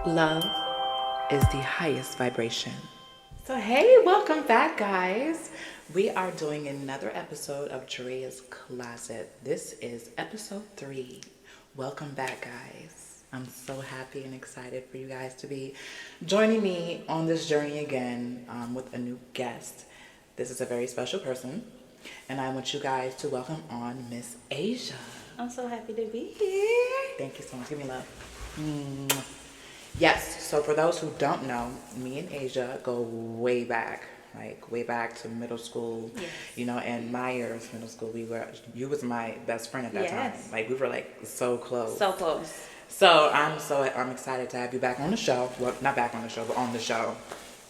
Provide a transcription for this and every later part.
Love is the highest vibration. So, hey, welcome back, guys. We are doing another episode of Drea's Closet. This is episode 3. Welcome back, guys. I'm so happy and excited for you guys to be joining me on this journey again with a new guest. This is a very special person, and I want you guys to welcome on Miss Asia. I'm so happy to be here. Thank you so much. Give me love. Yes, so for those who don't know, me and Asia go way back, like way back to middle school. Yes. You know, and my years, middle school, you was my best friend at that time. Yes. Like we were like so close. So close. So I'm excited to have you back on the show. Well, not back on the show, but on the show.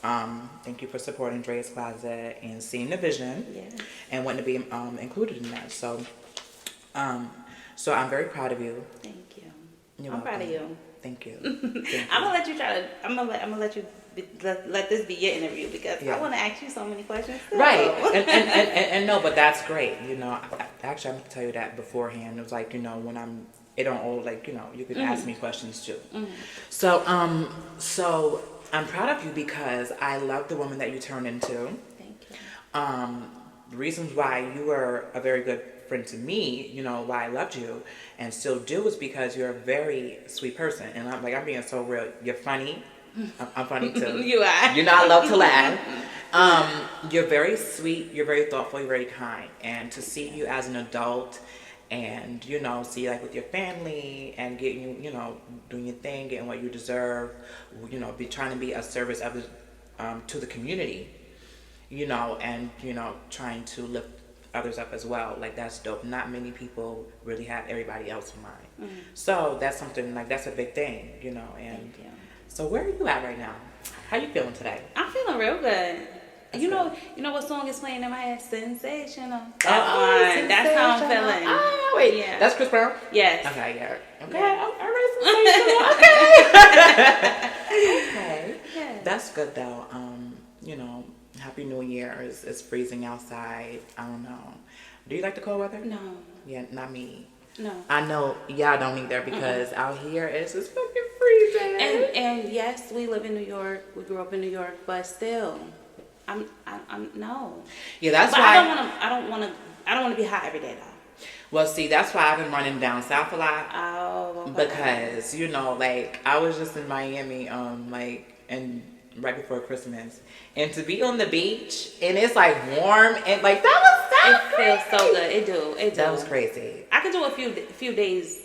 Thank you for supporting Drea's Closet and seeing the vision. Yes. And wanting to be included in that. So I'm very proud of you. Thank you. You're I'm welcome. proud of you. Thank you. Thank you. I'm gonna let you I'm gonna let you let this be your interview because Yeah. I want to ask you so many questions. Too. Right, and no, but that's great. You know, actually, I'm gonna tell you that beforehand. It was like, you know, when it don't all like, you know, you could ask me questions too. So I'm proud of you because I love the woman that you turned into. Thank you. The reasons why you were a very good friend to me, you know, why I loved you and still do is because you're a very sweet person. And I'm being so real. You're funny. I'm funny too. You are. You know, I love to laugh. You're very sweet. You're very thoughtful. You're very kind. And to see you as an adult and, you know, see like with your family and getting you, you know, doing your thing, getting what you deserve, you know, trying to be a service of to the community, you know, and, you know, trying to lift others up as well. Like, that's dope. Not many people really have everybody else in mind. So that's something like, that's a big thing, you know. And Thank you. so where are you at right now? How you feeling today? I'm feeling real good. That's You good. know what song is playing in my head? Sensational. Oh, That's how I'm sensational. feeling. Oh, wait. Yeah. That's Chris Brown? Yes. Okay, yeah. Okay, Yeah. Okay. Okay. Yes. That's good though. You know, Happy New Year. It's freezing outside. I don't know. Do you like the cold weather? No. Yeah, not me. No. I know y'all don't either because out here it's just fucking freezing. And yes, we live in New York. We grew up in New York, but still, I'm no. Yeah, that's But why. I don't want to be hot every day though. Well, see, that's why I've been running down south a lot. Oh. Okay. Because, you know, like, I was just in Miami, and right before Christmas, and to be on the beach, and it's, like, warm, and, like, that was so It crazy. feels so good. It do. That was crazy. I could do a few days.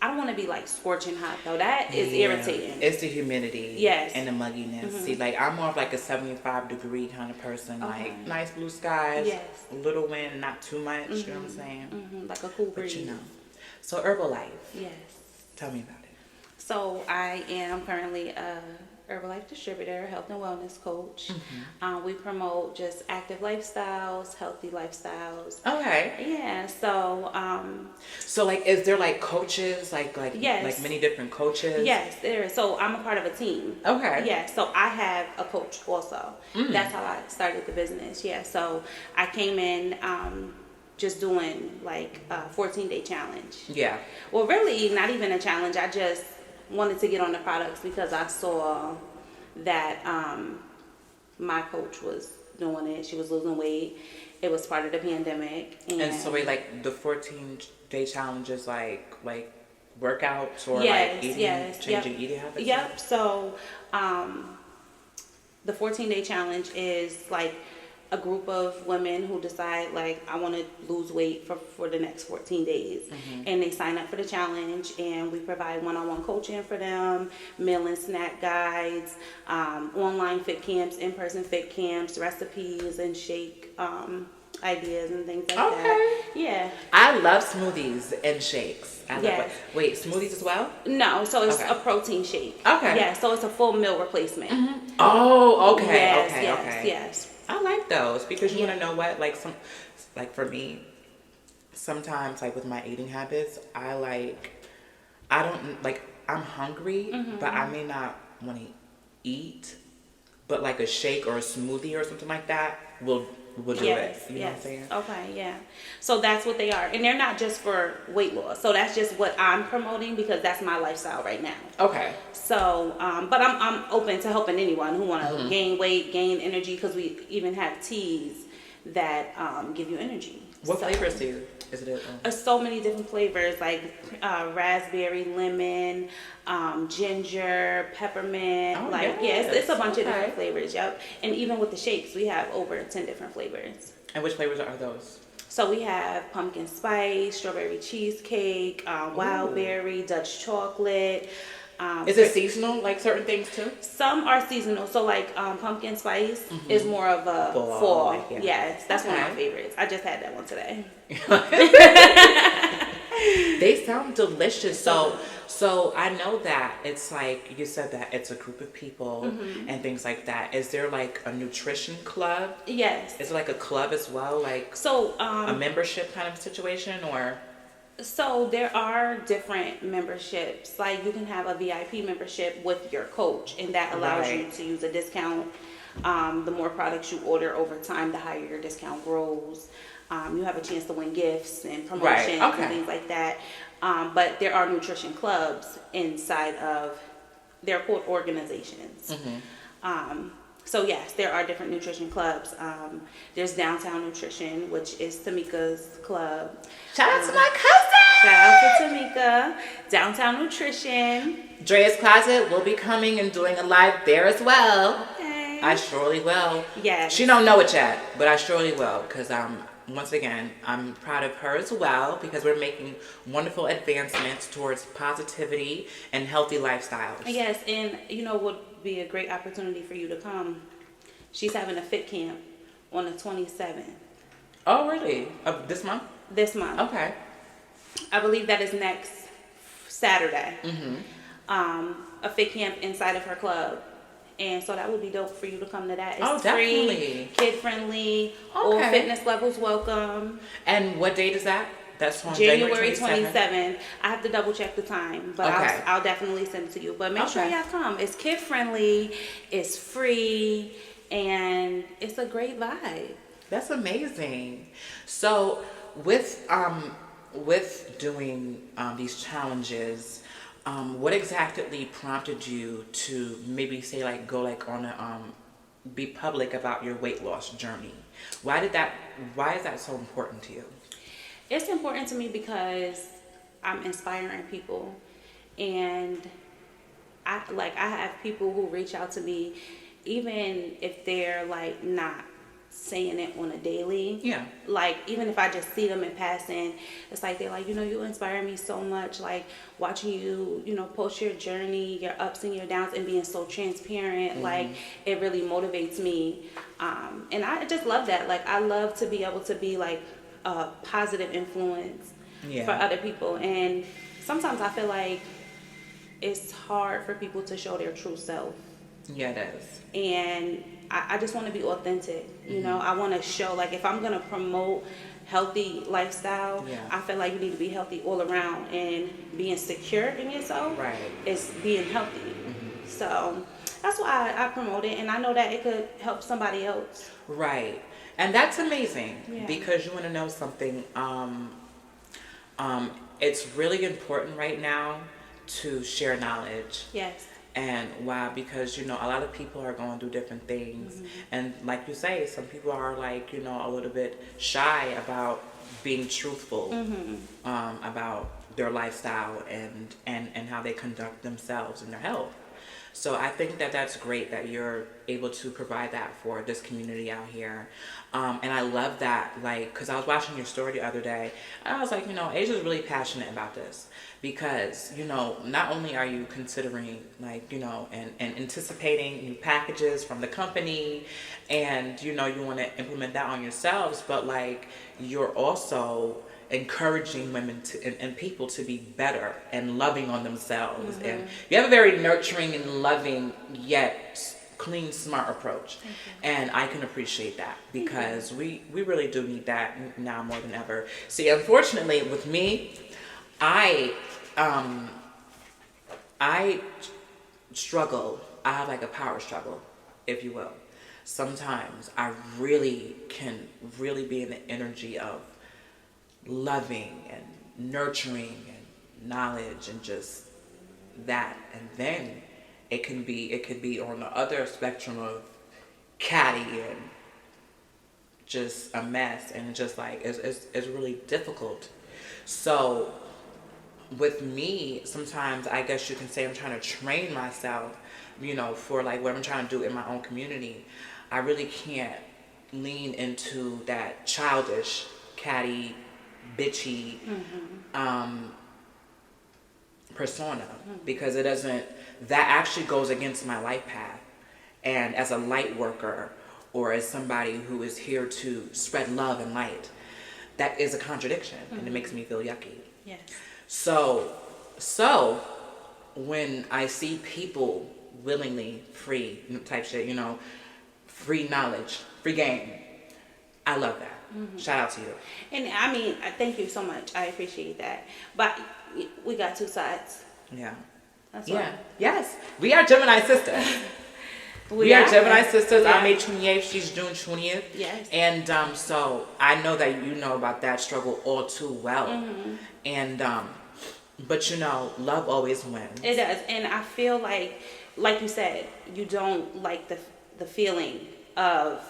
I don't want to be like scorching hot though. That is Yeah. irritating. It's the humidity. Yes. And the mugginess. See, like, I'm more of, like, a 75-degree kind of person. Okay. Like, nice blue skies. Yes. A little wind, not too much, you know what I'm saying? Like a cool breeze. But, you know. So, Herbalife. Yes. Tell me about it. So I am currently a Herbalife distributor, health and wellness coach. We promote just active lifestyles, healthy lifestyles. Okay. Yeah. So So, like, is there, like, coaches, like Yes. many different coaches? yes, there is. So I'm a part of a team. Okay. Yeah, so I have a coach also. That's how I started the business. Yeah, so I came in just doing like a 14-day challenge. Yeah. Well, really, not even a challenge. I just wanted to get on the products because I saw that my coach was doing it. She was losing weight. It was part of the pandemic. And so, wait, like, the 14-day challenge is like workouts or Yes, like eating, yes, changing yep. eating habits? Yep. So, the 14-day challenge is like a group of women who decide like I want to lose weight for the next 14 days, and they sign up for the challenge, and we provide one-on-one coaching for them, meal and snack guides, online fit camps, in-person fit camps, recipes and shake ideas and things like that. Yeah. I love smoothies and shakes. I love Yes. Wait, smoothies as well? No, so it's Okay. a protein shake. Okay. Yeah, so it's a full meal replacement. Oh, okay, Yes, okay, yes, okay. yes. I like those because you Yeah. want to know what, like for me, sometimes like with my eating habits, I'm hungry, but I may not want to eat, but like a shake or a smoothie or something like that will will do it. You know what I'm Yes. saying? Okay, yeah. So that's what they are. And they're not just for weight loss. So that's just what I'm promoting because that's my lifestyle right now. Okay. So, but I'm open to helping anyone who want to Mm-hmm. gain weight, gain energy, because we even have teas that give you energy. What So, flavors do you? Is it? so many different flavors like raspberry, lemon, ginger, peppermint. Oh, Like, yes, yes. it's a bunch of different Okay. flavors. Yep. And even with the shakes, we have over 10 different flavors. And which flavors are those? So we have pumpkin spice, strawberry cheesecake, wild berry, Dutch chocolate. Is it seasonal, like certain things too? Some are seasonal. So like pumpkin spice is more of a Fall, fall. like, yeah. Yes, that's one of my Okay. favorites. I just had that one today. They sound delicious. So I know that it's like you said that it's a group of people and things like that. Is there like a nutrition club? Yes. Is it like a club as well, like So a membership kind of situation, or? So there are different memberships. Like you can have a VIP membership with your coach, and that allows you Right. to use a discount. The more products you order over time, the higher your discount grows. You have a chance to win gifts and promotions Okay. and things like that. But there are nutrition clubs inside of, they're called organizations. So yes, there are different nutrition clubs. There's Downtown Nutrition, which is Tamika's club. Shout out to my cousin! Shout out to Tamika. Downtown Nutrition. Drea's Closet will be coming and doing a live there as well. Okay. I surely will. Yes. She don't know it yet, but I surely will, because once again, I'm proud of her as well, because we're making wonderful advancements towards positivity and healthy lifestyles. Yes, and you know what would be a great opportunity for you to come? She's having a fit camp on the 27th. Oh, really? Of this month? This month. Okay. I believe that is next Saturday. A fit camp inside of her club. And so that would be dope for you to come to that. It's definitely. free, kid friendly, all Okay. fitness levels welcome. And what date is that? That's on January 27th. 27th. I have to double check the time, but Okay. I'll definitely send it to you. But make sure Okay. y'all come. It's kid friendly, it's free, and it's a great vibe. That's amazing. So with doing these challenges, what exactly prompted you to maybe say like go like on a be public about your weight loss journey? Why is that so important to you? It's important to me because I'm inspiring people, and I have people who reach out to me, even if they're like not saying it on a daily. Yeah. Like even if I just see them in passing, it's like they're like, you inspire me so much. Like watching you, post your journey, your ups and your downs, and being so transparent. Like it really motivates me, and I just love that. Like I love to be able to be like a positive influence for other people, and sometimes I feel like it's hard for people to show their true self. Yeah, it is. And I just want to be authentic. I want to show, like, if I'm going to promote healthy lifestyle, I feel like you need to be healthy all around, and being secure in yourself is being healthy. So that's why I promote it, and I know that it could help somebody else. Right. And that's amazing because you want to know something. It's really important right now to share knowledge. Yes. And why? Because, a lot of people are going through different things. And like you say, some people are like, a little bit shy about being truthful about their lifestyle and how they conduct themselves and their health. So I think that that's great that you're able to provide that for this community out here. And I love that, like, because I was watching your story the other day, and I was like, Asia's really passionate about this. Because, not only are you considering, like, and anticipating new packages from the company, and, you want to implement that on yourselves, but, like, you're also encouraging women and people to be better and loving on themselves. And you have a very nurturing and loving yet clean, smart approach. And I can appreciate that because we really do need that now more than ever. See, unfortunately with me, I struggle. I have like a power struggle, if you will. sometimes I really can really be in the energy of loving and nurturing and knowledge and just that. And then it could be on the other spectrum of catty and just a mess, and just like it's really difficult. So with me, sometimes I guess you can say I'm trying to train myself, for like what I'm trying to do in my own community. I really can't lean into that childish, catty, bitchy persona, because it doesn't, that actually goes against my life path. And as a light worker, or as somebody who is here to spread love and light, that is a contradiction, and it makes me feel yucky. Yes. So when I see people willingly free type shit, free knowledge, free game, I love that. Shout out to you. And I mean, thank you so much. I appreciate that. But we got two sides. Yeah. That's Yeah. all. Yes. We are Gemini sisters. We are Gemini sisters. Yeah. I'm May 28th. She's June 20th. Yes. And so I know that you know about that struggle all too well. And but love always wins. It does. And I feel like you said, you don't like the feeling of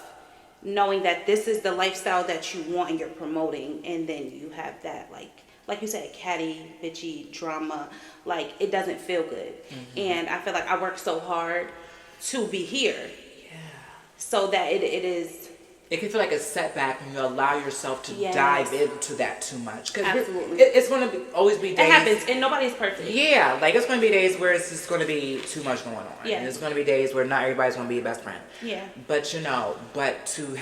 knowing that this is the lifestyle that you want and you're promoting, and then you have that like you said, catty, bitchy drama. Like, it doesn't feel good. And I feel like I work so hard to be here. Yeah. So that it is. It can feel like a setback when you allow yourself to Yes. dive into that too much. Absolutely. It's going to always be days. It happens, and nobody's perfect. Yeah, like it's going to be days where it's just going to be too much going on. Yeah. And it's going to be days where not everybody's going to be your best friend. Yeah. But but to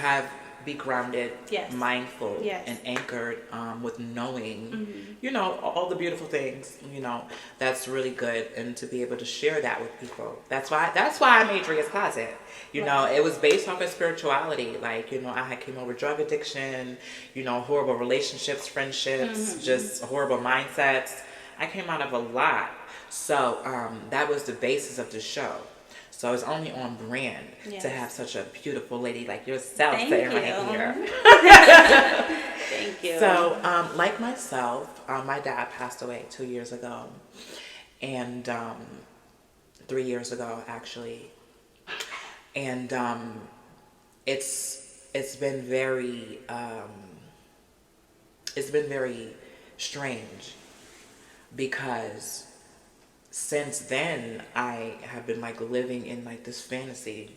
be grounded, Yes. mindful, Yes. and anchored with knowing, all the beautiful things, that's really good. And to be able to share that with people. That's why I made Dria's Closet. Right. It was based off of spirituality. Like, I had came over drug addiction, horrible relationships, friendships, just horrible mindsets. I came out of a lot. So that was the basis of the show. So it's only on brand Yes. to have such a beautiful lady like yourself Thank sitting you. right here. Thank you. So, like myself, my dad passed away 2 years ago, and 3 years ago actually, and it's been very strange, because since then I have been like living in like this fantasy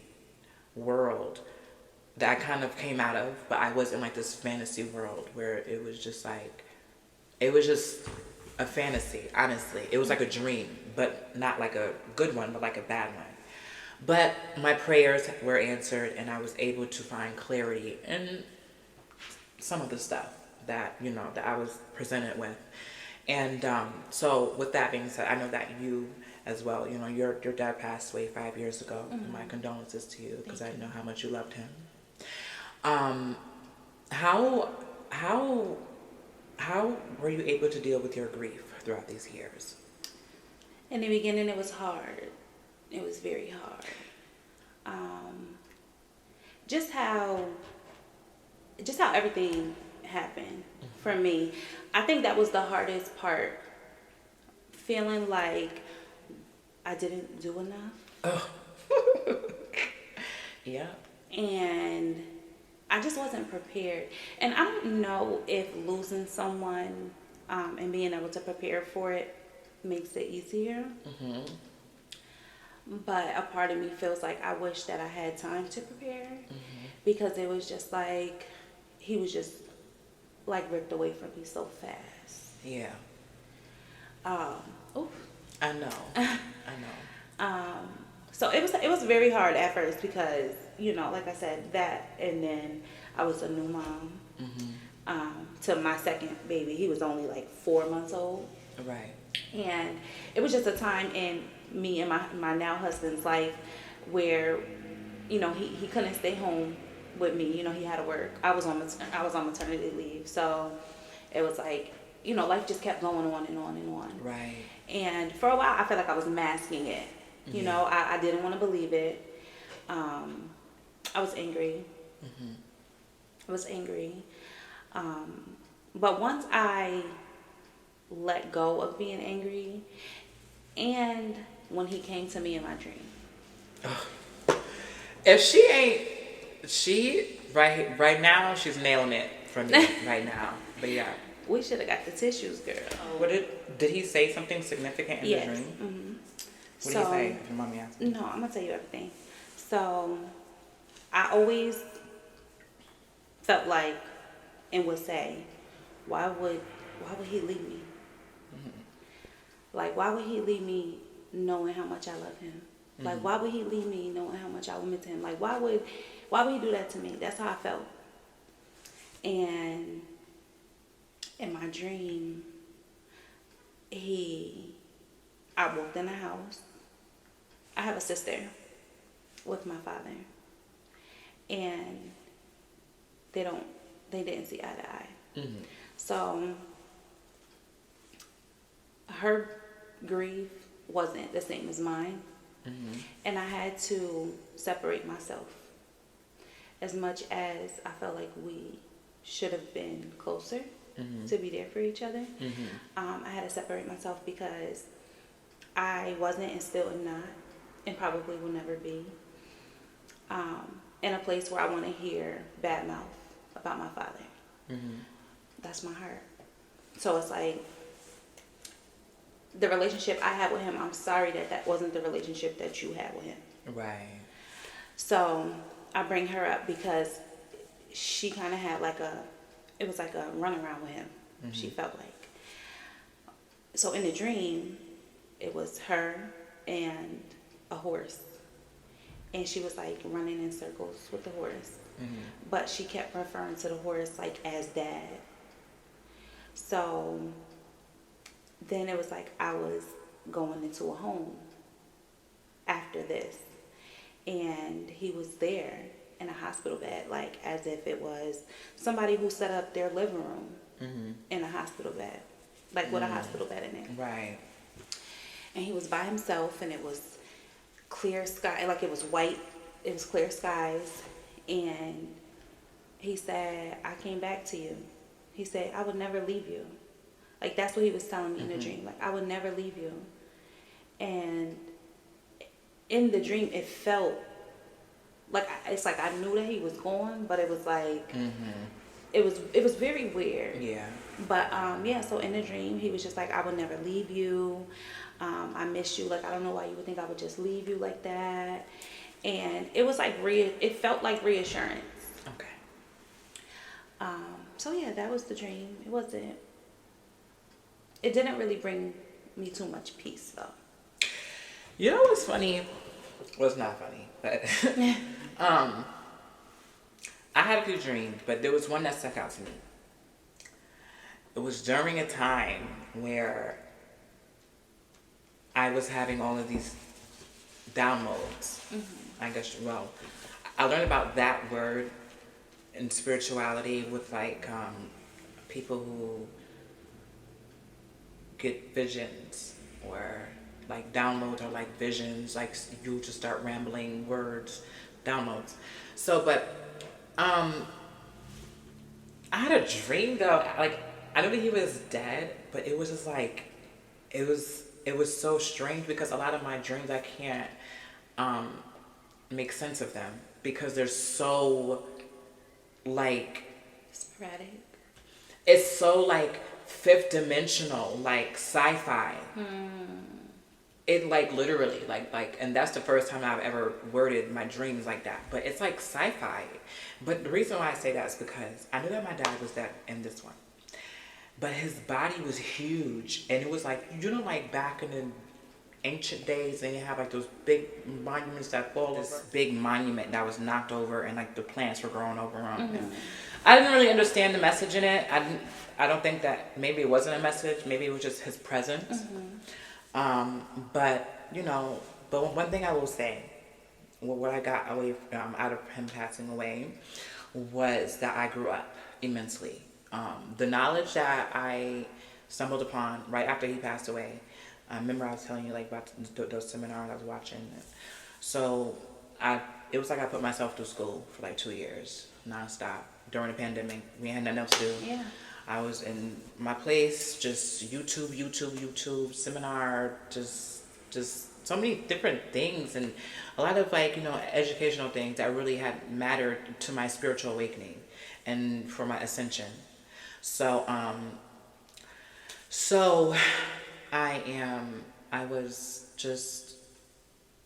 world that I kind of came out of, but I was in like this fantasy world where it was just a fantasy, honestly. It was like a dream, but not like a good one, but like a bad one. But my prayers were answered, and I was able to find clarity in some of the stuff that, that I was presented with. And so with that being said, I know that you as well, your dad passed away 5 years ago. My condolences to you, because I know how much you loved him. How were you able to deal with your grief throughout these years? In the beginning, it was hard. It was very hard. Just how everything happened for me. I think that was the hardest part. Feeling like I didn't do enough. Oh. Yeah. And I just wasn't prepared. And I don't know if losing someone and being able to prepare for it makes it easier. But a part of me feels like I wish that I had time to prepare, because it was just like he was just like ripped away from me so fast. Yeah. Oof. I know. So it was very hard at first, because like I said, that, and then I was a new mom to my second baby. He was only like 4 months old. Right. And it was just a time in me and my now husband's life where, he couldn't stay home with me. He had to work. I was on maternity leave. So it was like, life just kept going on and on and on. Right. And for a while, I felt like I was masking it. I didn't want to believe it. I was angry. I was angry. But once I let go of being angry, and when he came to me in my dream. If she ain't, right now, she's nailing it for me right now. But yeah. We should have got the tissues, girl. What did he say something significant in Yes. the dream? Mm-hmm. What did he say, if your mommy asked? No, I'm going to tell you everything. So, I always felt like, and would say, why would he leave me? Like, why would he leave me knowing how much I love him? Like, why would he leave me knowing how much I would miss him? Like, why would he do that to me? That's how I felt. And in my dream, I walked in the house. I have a sister with my father. And they didn't see eye to eye. Mm-hmm. So her grief wasn't the same as mine. Mm-hmm. And I had to separate myself. As much as I felt like we should have been closer to be there for each other, I had to separate myself because I wasn't and still am not, and probably will never be, in a place where I want to hear bad mouth about my father. That's my heart. So it's like, the relationship I had with him, I'm sorry that wasn't the relationship that you had with him. Right. So I bring her up because she kind of had it was like a runaround with him. She felt like. So in the dream, it was her and a horse. And she was like running in circles with the horse. But she kept referring to the horse like as dad. So then it was like I was going into a home after this. And he was there in a hospital bed, like as if it was somebody who set up their living room in a hospital bed, like with a hospital bed in it. Right. And he was by himself, and it was clear sky, like it was white, it was clear skies. And he said, I came back to you. He said, I would never leave you. Like, that's what he was telling me in the dream. Like, I would never leave you. And in the dream, it felt like, it's like I knew that he was gone, but it was like, it was very weird. Yeah. But, yeah, so in the dream, he was just like, I would never leave you. I miss you. Like, I don't know why you would think I would just leave you like that. And it was like, it felt like reassurance. Okay. So yeah, that was the dream. It didn't really bring me too much peace though. You know what's funny? Well, it's not funny, but I had a few dreams, but there was one that stuck out to me. It was during a time where I was having all of these downloads. I guess, well, I learned about that word in spirituality with like people who get visions, or like downloads, or like visions, like you just start rambling words, downloads. So, but I had a dream though, like I knew that he was dead, but it was just like, it was so strange because a lot of my dreams I can't make sense of them because they're so like Sporadic. It's so like fifth dimensional, like sci-fi. It like literally like, and that's the first time I've ever worded my dreams like that. But it's like sci-fi. But the reason why I say that is because I knew that my dad was dead in this one, but his body was huge, and it was like, you know, like back in the ancient days, and you have like those big monuments that fall. This big monument that was knocked over, and like the plants were growing over them. And I didn't really understand the message in it. I don't think that, maybe it wasn't a message. Maybe it was just his presence. But you know, but one thing I will say, what I got away out of him passing away was that I grew up immensely. The knowledge that I stumbled upon right after he passed away. I remember I was telling you like about those seminars I was watching. So it was like I put myself through school for like 2 years nonstop during the pandemic. We had nothing else to do. Yeah. I was in my place, just YouTube, seminar, just so many different things, and a lot of like, educational things that really had mattered to my spiritual awakening and for my ascension. So, so I was just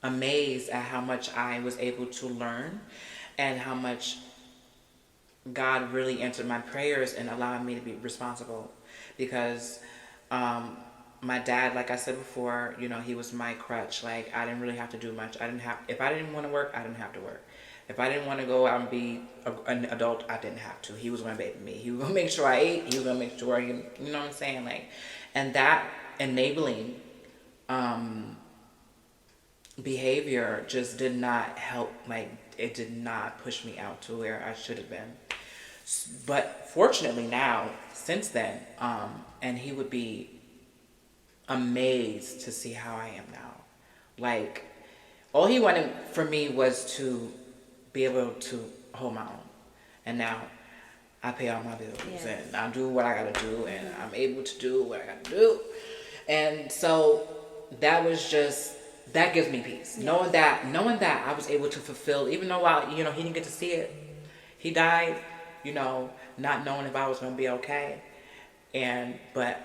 amazed at how much I was able to learn and how much God really answered my prayers and allowed me to be responsible, because my dad, like I said before, he was my crutch. Like, I didn't really have to do much. If I didn't want to work, I didn't have to work. If I didn't want to go out and be an adult, I didn't have to. He was going to baby me. He was going to make sure I ate. He was going to make sure, you know what I'm saying? Like, and that enabling behavior just did not help. Like, it did not push me out to where I should have been. But fortunately now, since then, and he would be amazed to see how I am now. Like, all he wanted for me was to be able to hold my own. And now I pay all my bills, yes, and I do what I gotta do, and I'm able to do what I gotta do. And so that gives me peace. Yes. Knowing that I was able to fulfill, even though he didn't get to see it. He died, not knowing if I was gonna be okay. But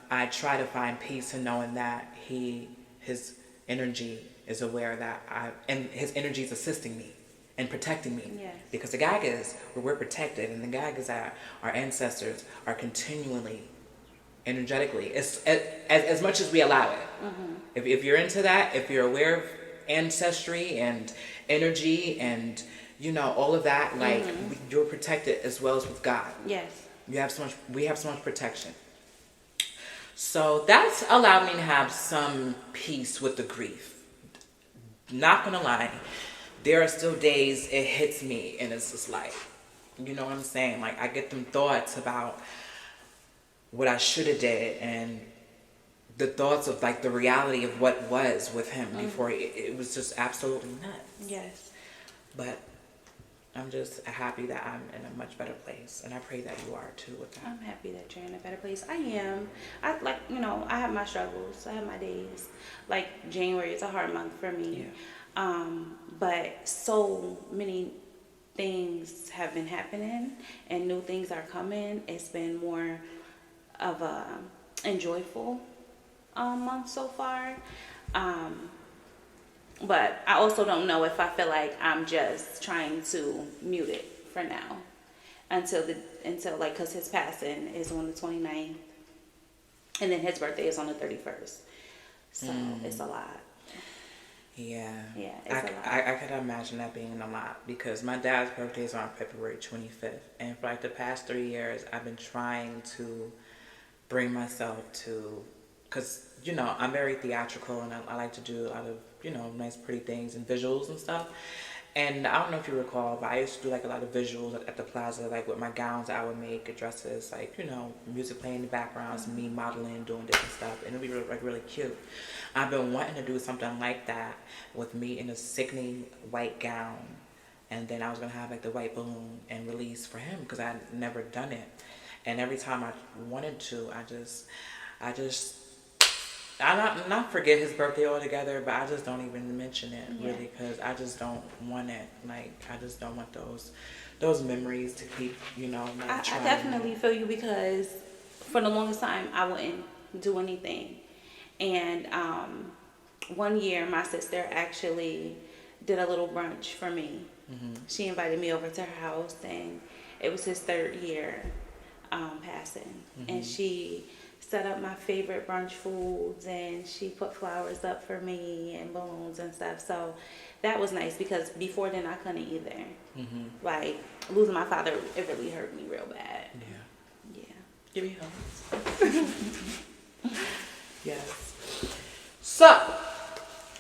I try to find peace in knowing that his energy is aware that and his energy is assisting me and protecting me. Yes. Because the Gagas, we're protected, and the Gagas, our ancestors, are continually, energetically, as much as we allow it. Mm-hmm. If you're into that, if you're aware of ancestry and energy and all of that, like, you're protected as well as with God. Yes. We have so much protection. So that's allowed me to have some peace with the grief. Not gonna lie, there are still days it hits me and it's just like, you know what I'm saying? Like, I get them thoughts about what I should have did, and the thoughts of like the reality of what was with him before it was just absolutely nuts. Yes. But I'm just happy that I'm in a much better place, and I pray that you are too with that. I'm happy that you're in a better place. I am. I have my struggles. I have my days. Like, January is a hard month for me. Yeah. But so many things have been happening, and new things are coming. It's been more of a enjoyable month so far. But I also don't know if I feel like I'm just trying to mute it for now until because his passing is on the 29th, and then his birthday is on the 31st. So it's a lot. Yeah. Yeah, it's a lot. I could imagine that being a lot, because my dad's birthday is on February 25th, and for like the past 3 years, I've been trying to bring myself to, because I'm very theatrical, and I like to do a lot of nice pretty things and visuals and stuff. And I don't know if you recall, but I used to do like a lot of visuals at the plaza, like with my gowns I would make, dresses, like, music playing in the backgrounds, me modeling, doing different stuff, and it'd be really cute. I've been wanting to do something like that with me in a sickening white gown, and then I was gonna have like the white balloon and release for him, because I had never done it. And every time I wanted to, I not forget his birthday altogether, but I just don't even mention it, really, because I just don't want it. Like, I just don't want those memories to keep, I definitely feel you, because for the longest time I wouldn't do anything. And one year my sister actually did a little brunch for me. Mm-hmm. She invited me over to her house, and it was his 3rd year passing. Mm-hmm. And she set up my favorite brunch foods, and she put flowers up for me and balloons and stuff. So that was nice, because before then I couldn't either. Mm-hmm. Like, losing my father, it really hurt me real bad. Yeah. Give me hugs. Yes. So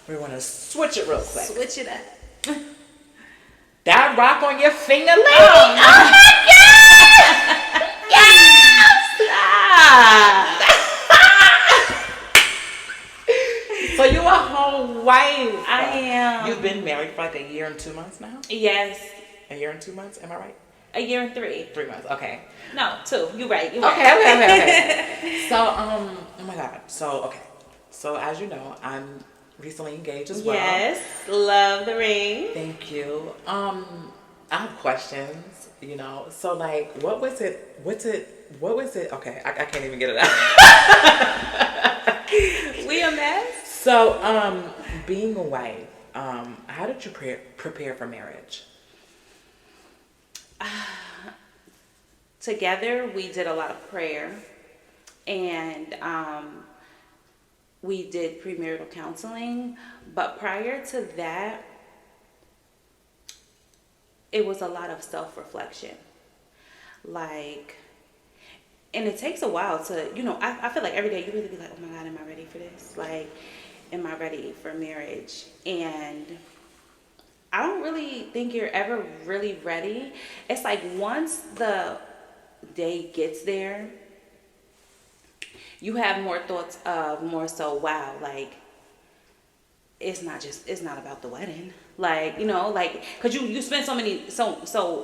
we're gonna switch it real quick. Switch it up. That rock on your finger, lady. Oh my God! So you a home wife? I am. You've been married for like a year and 2 months now? Yes. A year and 2 months, am I right? A year and 3. 3 months, okay. No, 2. You're right. Okay, okay. So, oh my God. So, okay. So, as you know, I'm recently engaged as well. Yes. Love the ring. Thank you. I have questions, So, like, what was it? Okay, I can't even get it out. We a mess. So, being a wife, how did you prepare for marriage? Together, we did a lot of prayer, and we did premarital counseling. But prior to that, it was a lot of self-reflection. Like, and it takes a while to, I feel like every day you really be like, oh my God, am I ready for this? Like, am I ready for marriage? And I don't really think you're ever really ready. It's like once the day gets there, you have more thoughts of more so, wow, like, it's not about the wedding. Like, cause you spend so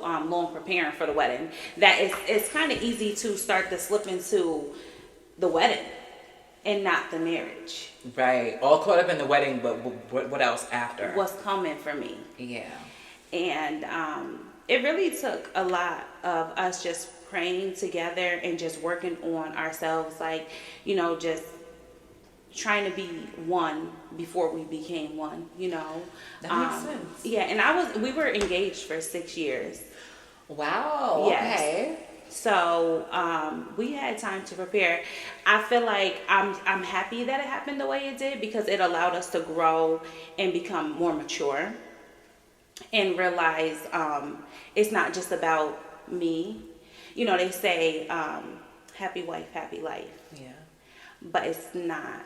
long preparing for the wedding that it's kind of easy to start to slip into the wedding and not the marriage. Right. All caught up in the wedding, but what else after? What's coming for me. Yeah. And it really took a lot of us just praying together and just working on ourselves, like, just trying to be one before we became one, That makes sense. Yeah, and we were engaged for 6 years. Wow. Yes. Okay. So we had time to prepare. I feel like I'm happy that it happened the way it did because it allowed us to grow and become more mature and realize it's not just about me. They say happy wife, happy life. Yeah. But it's not.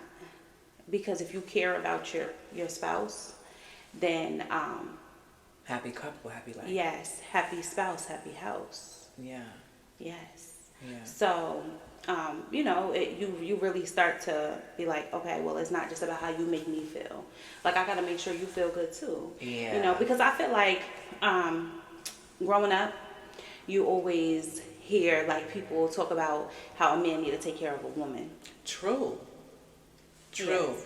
Because if you care about your spouse, then Happy couple, happy life. yes, happy spouse, happy house. Yeah. Yes. Yeah. So, you really start to be like, okay, well, it's not just about how you make me feel. Like, I got to make sure you feel good too. Yeah. Because I feel like growing up, you always hear like people talk about how a man need to take care of a woman. True. Yes.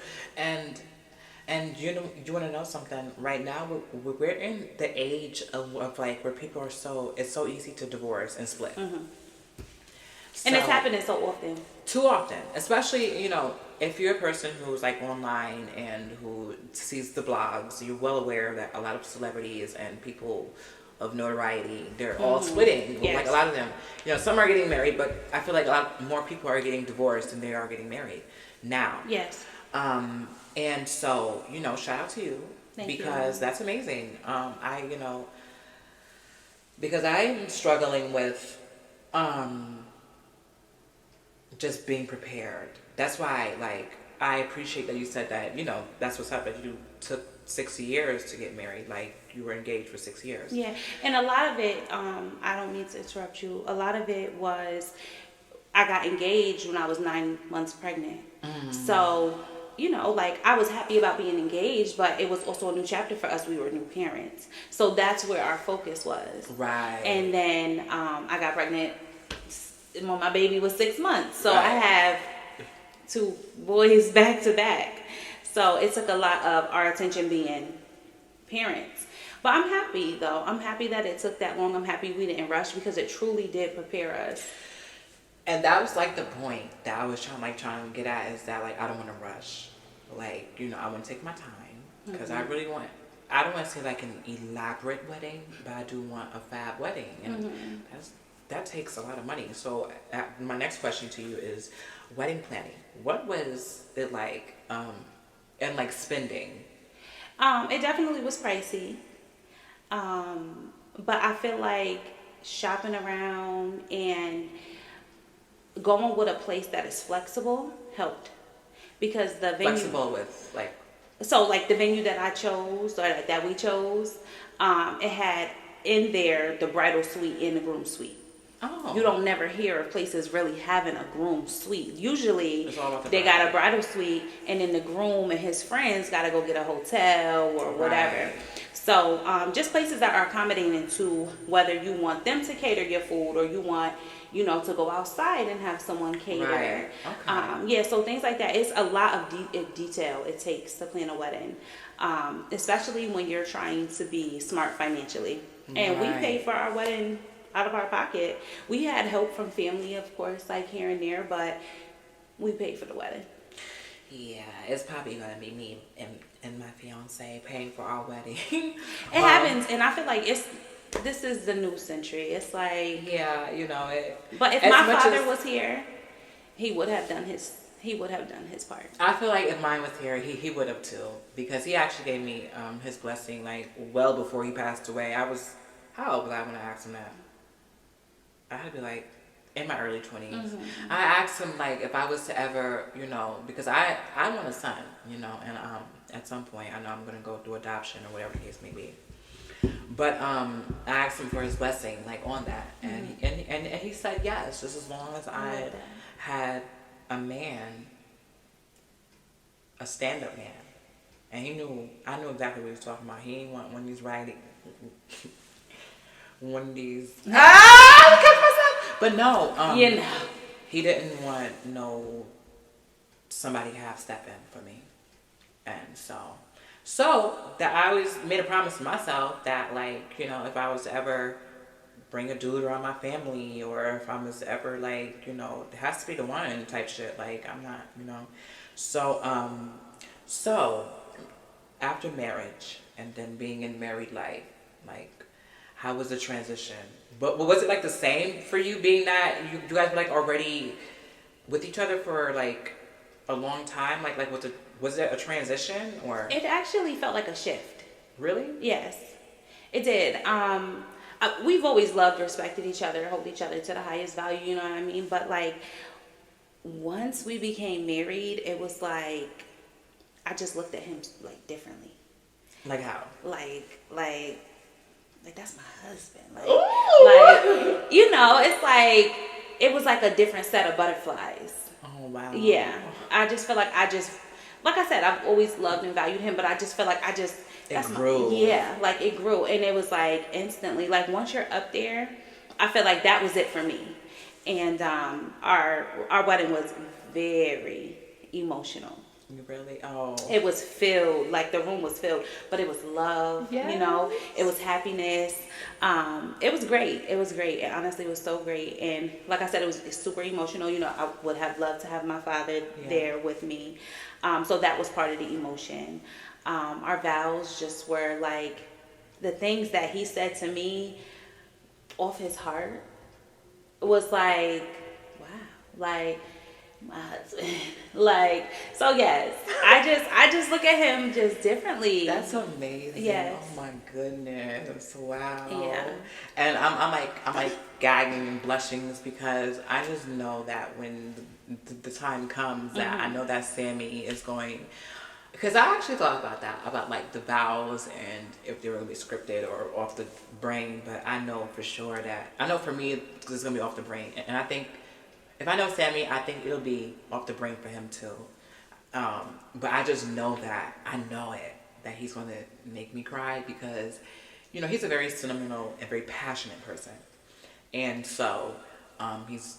And you want to know something? Right now, we're in the age of like where people it's so easy to divorce and split. Mm-hmm. So, And it's happening so often. Too often, especially, if you're a person who's like online and who sees the blogs, you're well aware that a lot of celebrities and people of notoriety, they're all splitting. Yes. Like a lot of them, some are getting married, but I feel like a lot more people are getting divorced than they are getting married now. Yes. And so, shout out to you. Thank because you. that's amazing. Because I'm struggling with just being prepared. That's why, like, I appreciate that you said that, that's what's up, that you took 6 years to get married. Like, you were engaged for 6 years. Yeah, and a lot of it, I don't mean to interrupt you, a lot of it was, I got engaged when I was 9 months pregnant. So, like, I was happy about being engaged, but it was also a new chapter for us. We were new parents. So that's where our focus was. Right. And then I got pregnant when my baby was 6 months. So Right. I have 2 boys back to back. So it took a lot of our attention being parents. But I'm happy, though. I'm happy that it took that long. I'm happy we didn't rush because it truly did prepare us. And that was like the point that I was trying to get at, is that, like, I don't want to rush. Like, I want to take my time because I don't want to say like an elaborate wedding, but I do want a fab wedding, and that takes a lot of money. So my next question to you is wedding planning. What was it like, and like spending? It definitely was pricey. But I feel like shopping around and going with a place that is flexible helped, because the venue, Flexible with like, so like the venue that I chose, or that we chose, it had in there the bridal suite and the groom suite. Oh. You don't never hear of places really having a groom suite. Usually It's all about the they bride. got a bridal suite, and then the groom and his friends got to go get a hotel or whatever. Right. So just places that are accommodating to whether you want them to cater your food or you want, to go outside and have someone cater. Right. Okay. Yeah, so things like that. It's a lot of detail it takes to plan a wedding, especially when you're trying to be smart financially. And we Right. paid for our wedding out of our pocket. We had help from family, of course, like here and there, but we paid for the wedding. Yeah, it's probably gonna be me and my fiance paying for our wedding. It happens, and I feel like this is the new century. It's like, Yeah, it. but if As my much father as- was here, he would have done his part. I feel like if mine was here, he would have too, because he actually gave me his blessing like well before he passed away. How old was I when I asked him that? I had to be like in my early 20s. I asked him like if I was to ever, because I want a son, and at some point I know I'm gonna go through adoption or whatever the case may be. But I asked him for his blessing like on that, and he said yes, just as long as I love that. had a man, a stand-up man, and I knew exactly what he was talking about. He didn't want one of these raggedy. One of these. I catch myself. But no, he didn't want somebody half stepping for me, and so that I always made a promise to myself that like if I was to ever bring a dude around my family or if I was to ever like it has to be the one type shit like I'm not so after marriage and then being in married life like. How was the transition? But was it like the same for you, being that you guys were like already with each other for like a long time? Like was it a transition or? It actually felt like a shift. Really? Yes, it did. We've always loved, respected each other, hold each other to the highest value. You know what I mean? But like once we became married, it was like I just looked at him like differently. Like how? Like that's my husband. Like Ooh! It's like it was like a different set of butterflies. Oh wow. Yeah. I just feel like like I said, I've always loved and valued him, but I just feel like it grew. Like it grew, and it was like instantly. Like once you're up there, I feel like that was it for me. And our wedding was very emotional. You really? Oh. It was filled, like the room was filled, but it was love, Yes. It was happiness. It was great. It was great. It honestly was so great. And like I said, it's super emotional. I would have loved to have my father there with me. So that was part of the emotion. Our vows just were like the things that he said to me off his heart was like, wow, like, my husband. Like, so yes, I just look at him just differently. That's amazing. Yes. Oh my goodness. Wow. Yeah. And I'm like gagging and blushing just because I just know that when the time comes that I know that Sammy is going, because I actually thought about that, about like the vows and if they were going to be scripted or off the brain, but I know for sure that, I know for me it's going to be off the brain. And I think if I know Sammy, I think it'll be off the brain for him too. But I just know that, that he's going to make me cry because, he's a very sentimental and very passionate person. And so he's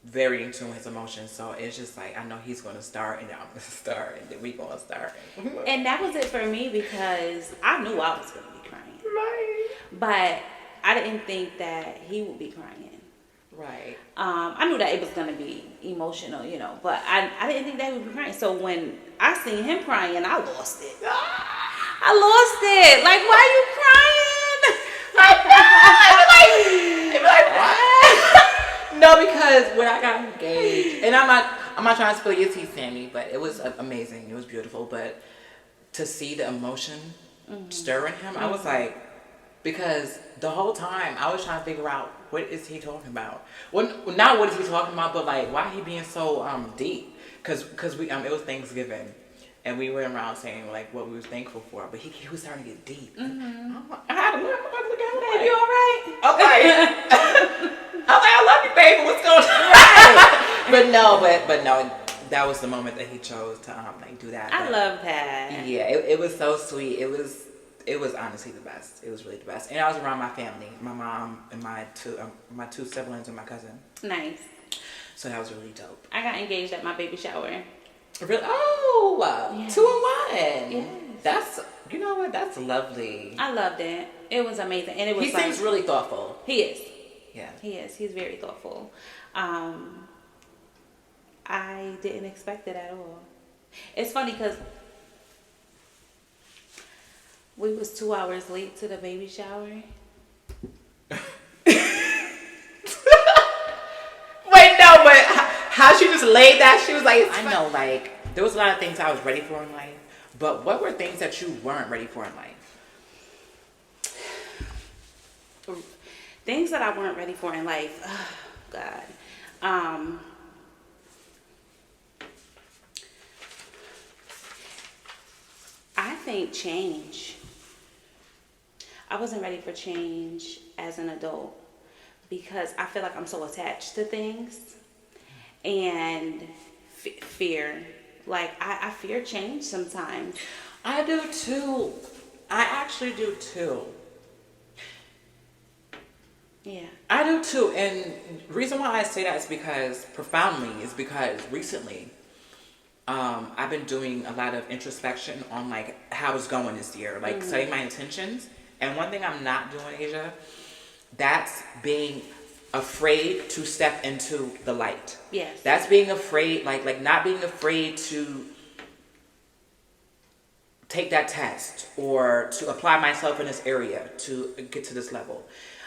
very in tune with his emotions. So it's just like, I know he's going to start and I'm going to start and then we're going to start. And that was it for me because I knew I was going to be crying. Right. But I didn't think that he would be crying. Right. I knew that it was going to be emotional, but I didn't think that he would be crying. So when I seen him crying, I lost it. I lost it. Like, why are you crying? I'd be like, what? No, because when I got engaged, and I'm not trying to spill your tea, Sammy, but it was amazing. It was beautiful. But to see the emotion stir in him, I was like, because the whole time I was trying to figure out what is he talking about. Well, not what is he talking about, but like why he being so deep. Cause we it was Thanksgiving, and we went around saying like what we were thankful for. But he was starting to get deep. I had to look at him like, Baby, you all right? okay. I'm like, I love you, baby. What's going on? but no, that was the moment that he chose to like do that. I love that. Yeah, it was so sweet. It was honestly the best. It was really the best. And I was around my family, my mom and my two siblings and my cousin. Nice. So that was really dope. I got engaged at my baby shower. Really? Oh, Yes. 2 in 1. Yes. That's, you know what? That's lovely. I loved it. It was amazing, and it was. He seems really thoughtful. He is. Yeah. He is. He's very thoughtful. I didn't expect it at all. It's funny because we was 2 hours late to the baby shower. Wait, no, but how she just laid that, she was like, I know, like, there was a lot of things I was ready for in life, but what were things that you weren't ready for in life? Things that I weren't ready for in life. Oh, God. I think change. I wasn't ready for change as an adult because I feel like I'm so attached to things and fear. Like, I fear change sometimes. I do too. I actually do too. Yeah. I do too. And the reason why I say that is because, recently, I've been doing a lot of introspection on like how it's going this year, like setting my intentions. And one thing I'm not doing, Asia, that's being afraid to step into the light. Yes. That's being afraid, like not being afraid to take that test or to apply myself in this area to get to this level.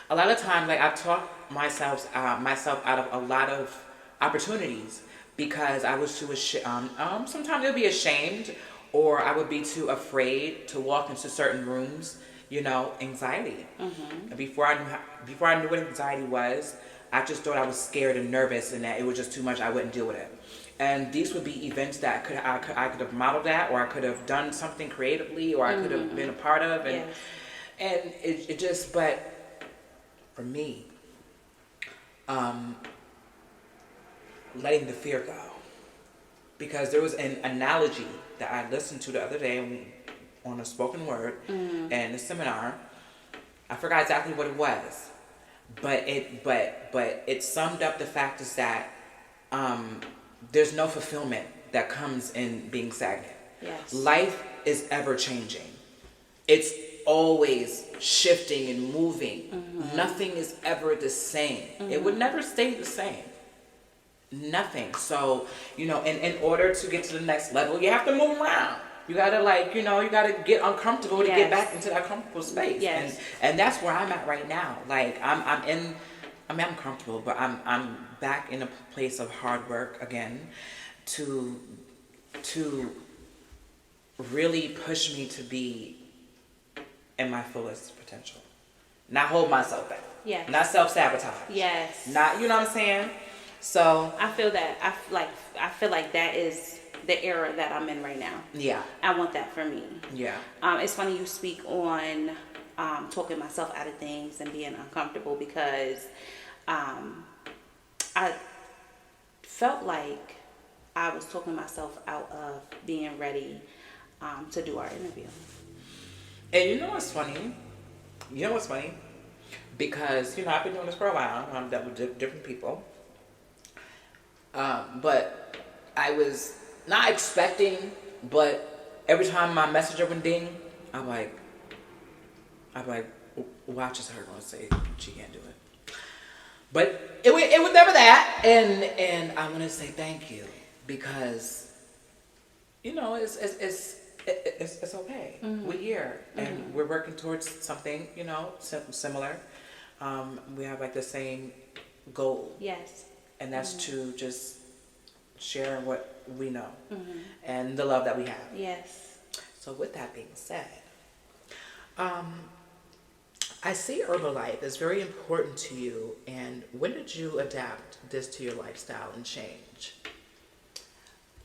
A lot of times, like, I've talked myself out of a lot of opportunities because I was too ashamed. Sometimes it would be ashamed, or I would be too afraid to walk into certain rooms. You know, anxiety. And before I knew what anxiety was, I just thought I was scared and nervous, and that it was just too much. I wouldn't deal with it. And these would be events that I could have modeled that, or I could have done something creatively, or I could have been a part of, and Yes. and it just. But for me, letting the fear go, because there was an analogy that I listened to the other day on a spoken word and a seminar. I forgot exactly what it was, but it summed up the fact is that there's no fulfillment that comes in being stagnant. Yes. Life is ever changing. It's always shifting and moving. Nothing is ever the same. It would never stay the same. Nothing. So, you know, in order to get to the next level, you have to move around. You gotta you gotta get uncomfortable to get back into that comfortable space. Yes. And that's where I'm at right now. Like I'm comfortable, but I'm back in a place of hard work again to really push me to be in my fullest potential. Not hold myself back. Yes. Not self-sabotage. Yes. Not, you know what I'm saying? So I feel that. I feel like that is the era that I'm in right now. yeah. I want that for me. Yeah. It's funny you speak on talking myself out of things and being uncomfortable because I felt like I was talking myself out of being ready to do our interview. And you know what's funny? Because, I've been doing this for a while. I've dealt with different people. But I was not expecting, but every time my messenger would ding, I'm like, watch as her gonna say she can't do it. But it was never that, and I want to say thank you because, it's okay. We're here and we're working towards something, similar. We have like the same goal. Yes. And that's to just share what we know and the love that we have. Yes. So with that being said, I see Herbalife is very important to you. And when did you adapt this to your lifestyle and change?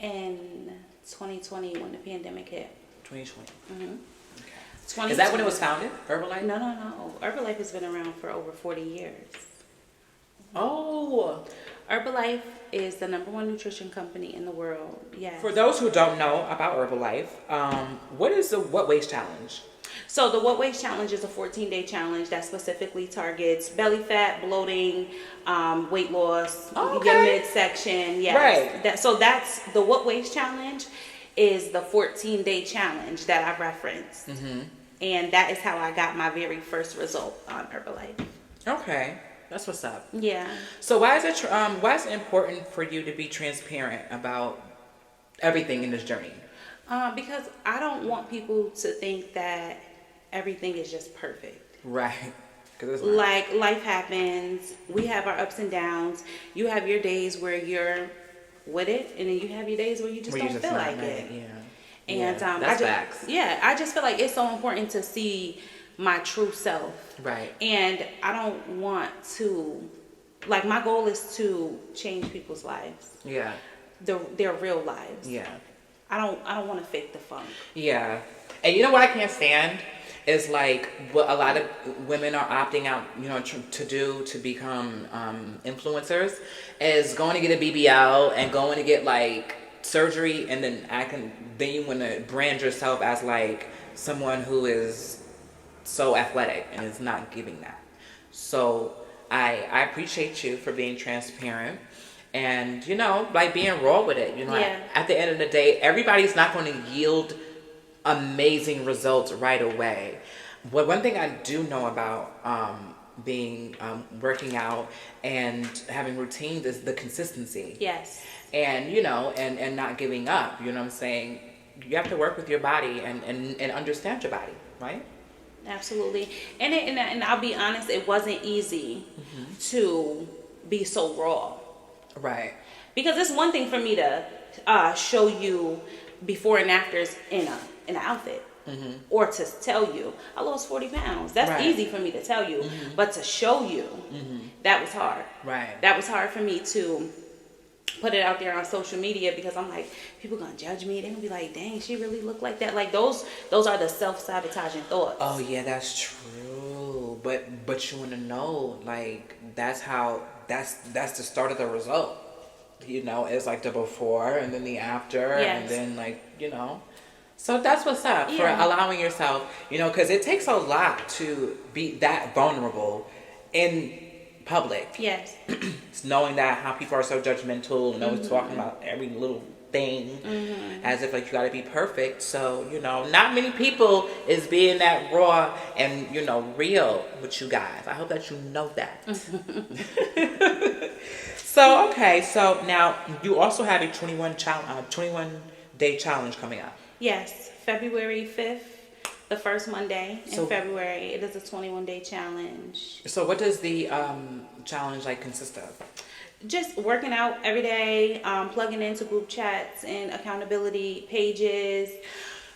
in 2020 when the pandemic hit. 2020. Mm-hmm. Okay. Is that when it was founded, Herbalife? No. Herbalife has been around for over 40 years. Oh. Herbalife is the #1 nutrition company in the world. Yes. For those who don't know about Herbalife, what is the What Waist Challenge? So the What Waist Challenge is a 14-day challenge that specifically targets belly fat, bloating, weight loss, your midsection. Yes. Right. So that's the What Waist Challenge is the 14-day challenge that I referenced. Mm-hmm. And that is how I got my very first result on Herbalife. Okay. That's what's up. Yeah. So why is it important for you to be transparent about everything in this journey? Because I don't want people to think that everything is just perfect. Right. Like life happens. We have our ups and downs. You have your days where you're with it, and then you have your days where you just don't feel like it. Yeah. And that's facts. I just feel like it's so important to see my true self. Right. And I don't want to, like, my goal is to change people's lives. Yeah. Their real lives. Yeah. I don't want to fake the funk. Yeah. And you know what I can't stand is like what a lot of women are opting out, to become influencers is going to get a BBL and going to get like surgery, and then you want to brand yourself as like someone who is so athletic and is not giving that. So I appreciate you for being transparent and, like being raw with it. At the end of the day, everybody's not going to yield amazing results right away. But one thing I do know about working out and having routines is the consistency. Yes. And, and not giving up. You know what I'm saying? You have to work with your body and understand your body, right? Absolutely. And I'll be honest, it wasn't easy to be so raw. Right. Because it's one thing for me to show you before and afters in an outfit. Mm-hmm. Or to tell you, I lost 40 pounds. That's easy for me to tell you. Mm-hmm. But to show you, that was hard. Right. That was hard for me to put it out there on social media, because I'm like, people gonna judge me. They're gonna be like, dang, she really looked like that. Like those are the self-sabotaging thoughts. Oh yeah, that's true. But you wanna know, like, that's the start of the result. It's like the before and then the after. Yes. And then like, So that's what's up for allowing yourself, because it takes a lot to be that vulnerable in public. Yes. It's knowing that how people are so judgmental and always talking about every little thing as if like you got to be perfect. So, not many people is being that raw and, real with you guys. I hope that you know that. So, okay. So now you also have a 21-day challenge coming up. Yes. February 5th. The first Monday in February. It is a 21-day challenge. So what does the challenge consist of? Just working out every day, plugging into group chats and accountability pages.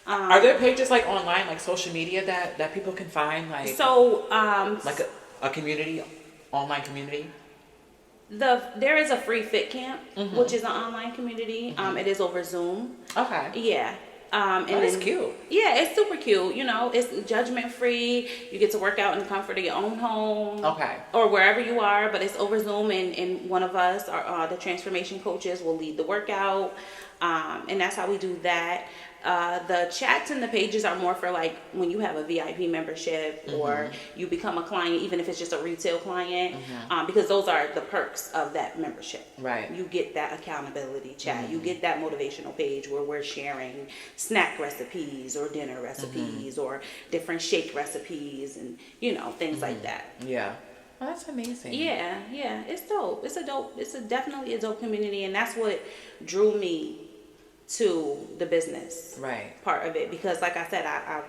Are there pages online, social media that people can find? A community, online community? There is a free fit camp, which is an online community. It is over Zoom. Okay. Yeah. That's cute. Yeah, it's super cute. It's judgment free. You get to work out in the comfort of your own home. Okay. Or wherever you are, but it's over Zoom, and one of us, the transformation coaches, will lead the workout. And that's how we do that. The chats and the pages are more for when you have a VIP membership or you become a client, even if it's just a retail client, because those are the perks of that membership. Right. You get that accountability chat. You get that motivational page where we're sharing snack recipes or dinner recipes or different shake recipes and, things like that. Yeah. Well, that's amazing. Yeah. It's dope. It's definitely a dope community, and that's what drew me to the business part of it, because like I said, I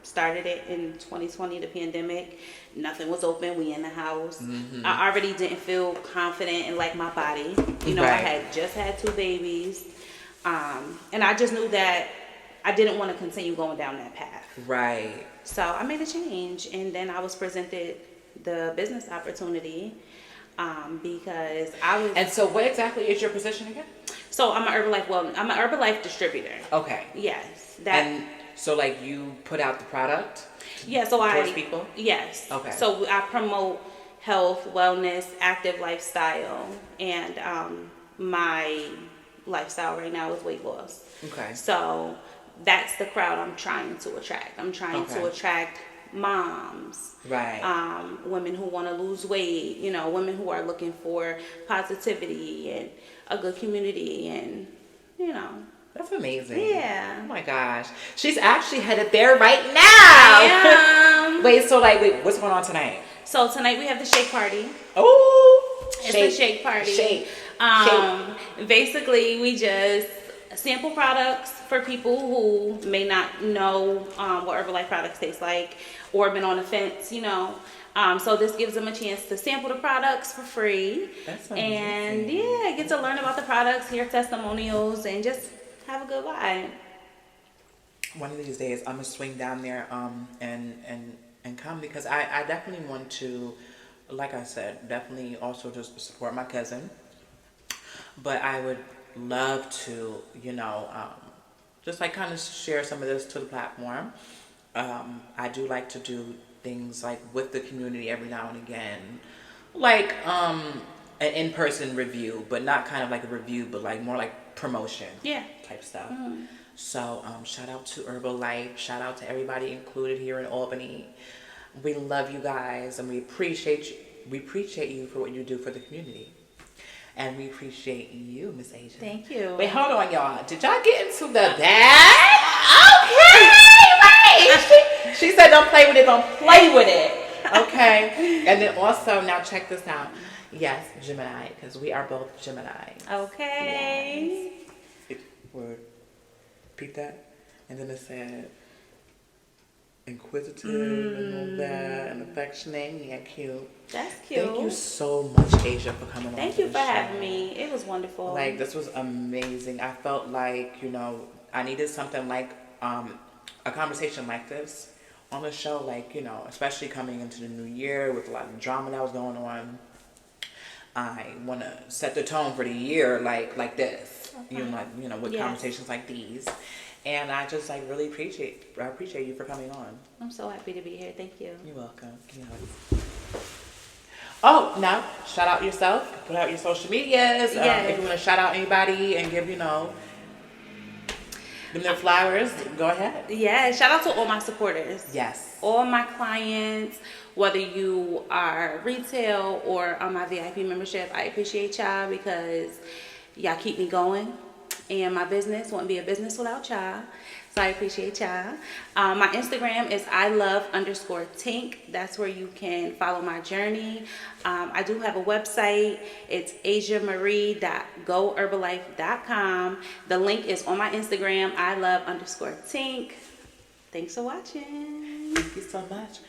started it in 2020, the pandemic. Nothing was open. We in the house. I already didn't feel confident in my body. I had just had 2 babies, and I just knew that I didn't want to continue going down that path. Right. So I made a change, and then I was presented the business opportunity because I was. And so, what exactly is your position again? So I'm I'm an Herbalife distributor. Okay. Yes. And so like you put out the product Yeah, so towards people? Yes. Okay. So I promote health, wellness, active lifestyle, and my lifestyle right now is weight loss. Okay. So that's the crowd I'm trying to attract. I'm trying to attract moms, Right. women who want to lose weight, you know, women who are looking for positivity and a good community, and you know. That's amazing. Yeah. Oh my gosh. She's actually headed there right now. I am. Wait, what's going on tonight? So tonight we have the shake party. Oh, It's a shake party. Shake. Basically, we just sample products for people who may not know what Herbalife products taste like or been on the fence, you know. So this gives them a chance to sample the products for free. That's amazing. And yeah, get to learn about the products, hear testimonials, and just have a good vibe. One of these days, I'm gonna swing down there and come, because I definitely want to, like I said, definitely also just support my cousin. But I would love to, you know, just like kind of share some of this to the platform. I do like to do things like with the community every now and again, like an in-person review, but not kind of like a review, but like more like promotion, type stuff. So shout out to Herbalife, shout out to everybody included here in Albany. We love you guys, and we appreciate you for what you do for the community. And we appreciate you, Miss Asia. Thank you. Wait, hold on, y'all. Did y'all get into the bag? Okay, wait. She said don't play with it, don't play with it. Okay. And then also, now check this out. Yes, Gemini, because we are both Gemini. Okay. Yes. Word. Repeat that. And then it said inquisitive and all that, and affectionate. Yeah, cute. That's cute. Thank you so much, Asia, for coming on. Thank you for having me. It was wonderful. Like, this was amazing. I felt like, you know, I needed something like a conversation like this on the show, like, you know, especially coming into the new year with a lot of drama that was going on. I want to set the tone for the year like this, you know, with conversations like these. And I just like really appreciate you for coming on. I'm so happy to be here. Thank you. You're welcome. Oh, now shout out yourself. Put out your social medias. Yes. If you want to shout out anybody and give, you know, them their flowers, go ahead. Yeah, shout out to all my supporters. Yes. All my clients, whether you are retail or on my VIP membership, I appreciate y'all because y'all keep me going. And my business wouldn't be a business without y'all. So I appreciate y'all. My Instagram is ilove_tink. That's where you can follow my journey. I do have a website. It's asiamarie.goherbalife.com. The link is on my Instagram, ilove_tink. Thanks for watching. Thank you so much.